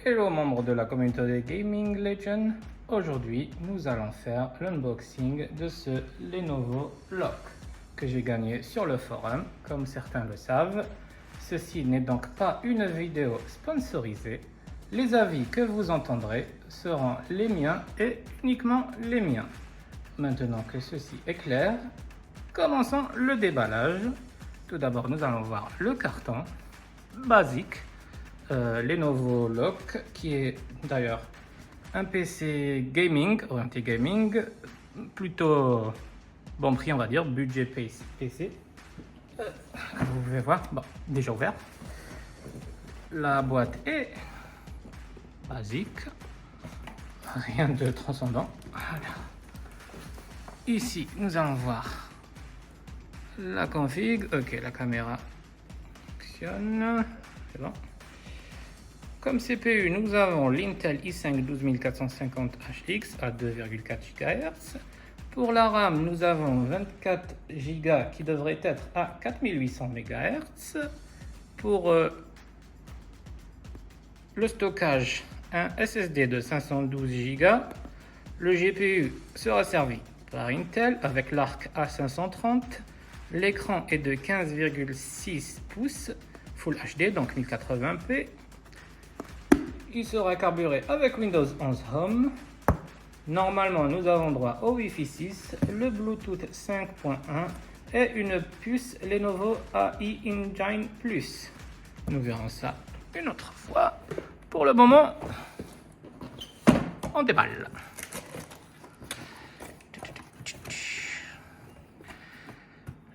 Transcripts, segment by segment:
Hello membres de la communauté de Gaming Legend. Aujourd'hui, nous allons faire l'unboxing de ce Lenovo Lock que j'ai gagné sur le forum, comme certains le savent. Ceci n'est donc pas une vidéo sponsorisée. Les avis que vous entendrez seront les miens et uniquement les miens. Maintenant que ceci est clair, commençons le déballage. Tout d'abord, nous allons voir le carton basique. Lenovo Lock, qui est d'ailleurs un PC gaming, orienté gaming, plutôt bon prix, on va dire, budget PC. Vous pouvez voir, bon, déjà ouvert. La boîte est basique, rien de transcendant. Voilà. Ici, nous allons voir la config. Ok, la caméra fonctionne, c'est bon. Comme CPU, nous avons l'Intel i5 12450HX à 2,4 GHz. Pour la RAM, nous avons 24 Go qui devrait être à 4800 MHz. Pour le stockage, un SSD de 512 Go. Le GPU sera servi par Intel avec l'Arc A530. L'écran est de 15,6 pouces Full HD, donc 1080p. Il sera carburé avec Windows 11 Home. Normalement, nous avons droit au Wi-Fi 6, le Bluetooth 5.1 et une puce Lenovo AI Engine Plus. Nous verrons ça une autre fois. Pour le moment, on déballe.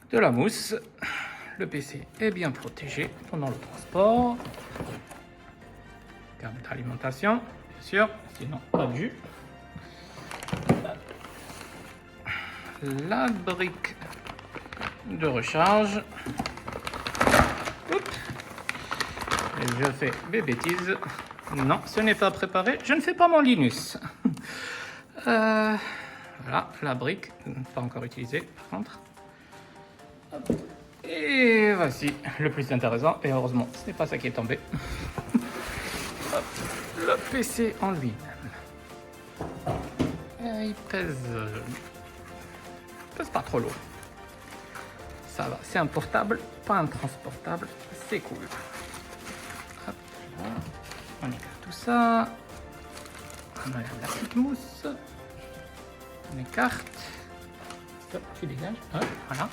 De la mousse. Le PC est bien protégé pendant le transport. Câble d'alimentation, bien sûr, sinon pas de jus. La brique de recharge. Oups. Et je fais des bêtises. Non, ce n'est pas préparé. Je ne fais pas mon Linux. Voilà, la brique, pas encore utilisée par contre. Hop. Et voici le plus intéressant. Et heureusement, ce n'est pas ça qui est tombé. Hop, le PC en lui-même. Il pèse pas trop lourd. Ça va, c'est un portable, pas un transportable. C'est cool. Hop, voilà. On écarte tout ça. On enlève la petite mousse. On écarte. Hop, tu dégages. Hop, voilà.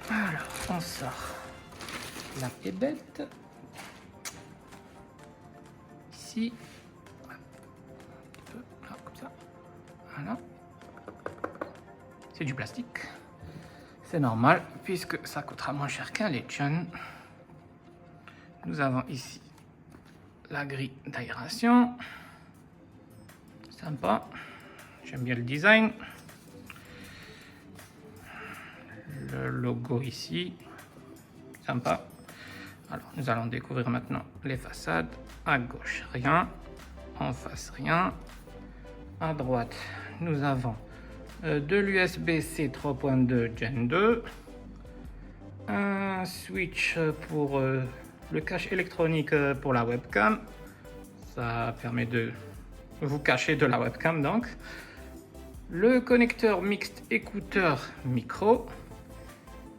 Alors, on sort la bébête. Ici, là, comme ça, voilà. C'est du plastique, c'est normal puisque ça coûtera moins cher qu'un Legend. Nous avons ici la grille d'aération, sympa, j'aime bien le design. Le logo ici, sympa. Alors, nous allons découvrir maintenant les façades. À gauche, rien. En face, rien. À droite, nous avons de l'USB-C 3.2 Gen 2. Un switch pour le cache électronique pour la webcam. Ça permet de vous cacher de la webcam, donc. Le connecteur mixte écouteur micro.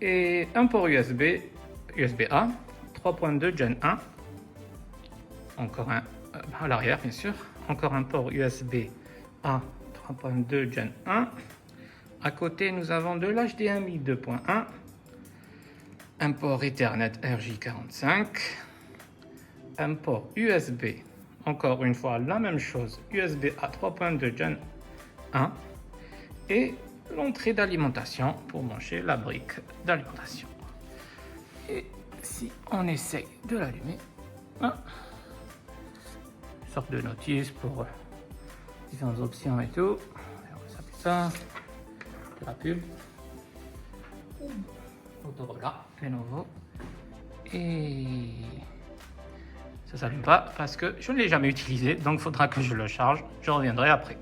Et un port USB-A 3.2 Gen 1. Encore un à l'arrière, bien sûr. Encore un port USB-A 3.2 Gen 1. À côté, nous avons de l'HDMI 2.1. Un port Ethernet RJ45. Un port USB. Encore une fois, la même chose. USB-A 3.2 Gen 1. Et l'entrée d'alimentation pour brancher la brique d'alimentation. Et si on essaye de l'allumer, une sorte de notice pour différentes options et tout. Ça fait ça, de la pub. Motorola, Lenovo. Et ça s'allume pas parce que je ne l'ai jamais utilisé, donc il faudra que je le charge. Je reviendrai après.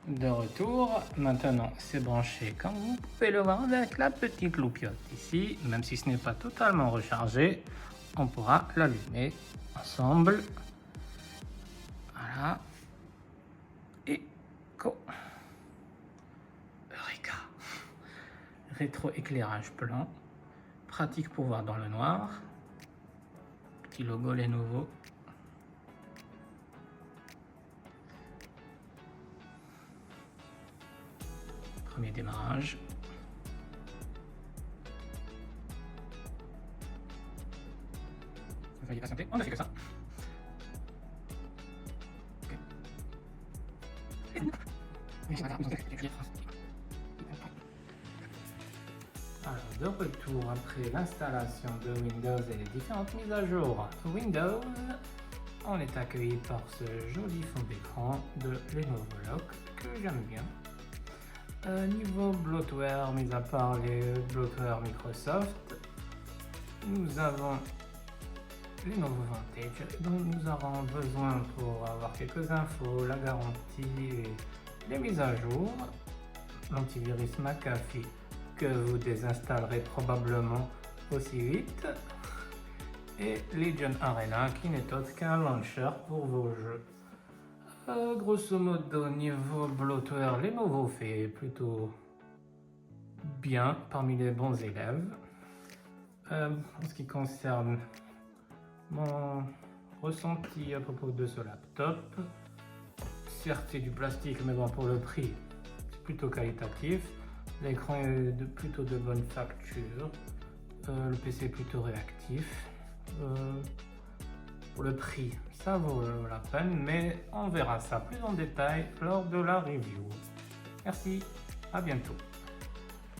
De retour, maintenant c'est branché comme vous pouvez le voir avec la petite loupiote ici, même si ce n'est pas totalement rechargé. on pourra l'allumer ensemble. Voilà. Et go. Eureka. Rétro-éclairage blanc. Pratique pour voir dans le noir. Petit logo Lenovo. Premier démarrage. Veuillez patienter, on ne fait que ça. Alors, de retour après l'installation de Windows et les différentes mises à jour Windows, on est accueilli par ce joli fond d'écran de Lenovo Lock que j'aime bien. Niveau bloatware, mis à part les bloatware Microsoft, nous avons Lenovo Vantage dont nous aurons besoin pour avoir quelques infos, la garantie et les mises à jour. L'antivirus McAfee que vous désinstallerez probablement aussi vite. Et Legion Arena qui n'est autre qu'un launcher pour vos jeux. Grosso modo, niveau bloatware, Lenovo fait plutôt bien parmi les bons élèves. En ce qui concerne mon ressenti à propos de ce laptop, certes c'est du plastique, mais bon, pour le prix c'est plutôt qualitatif. L'écran est plutôt de bonne facture, le PC est plutôt réactif. Pour le prix, ça vaut la peine, mais on verra ça plus en détail lors de la review. Merci, à bientôt.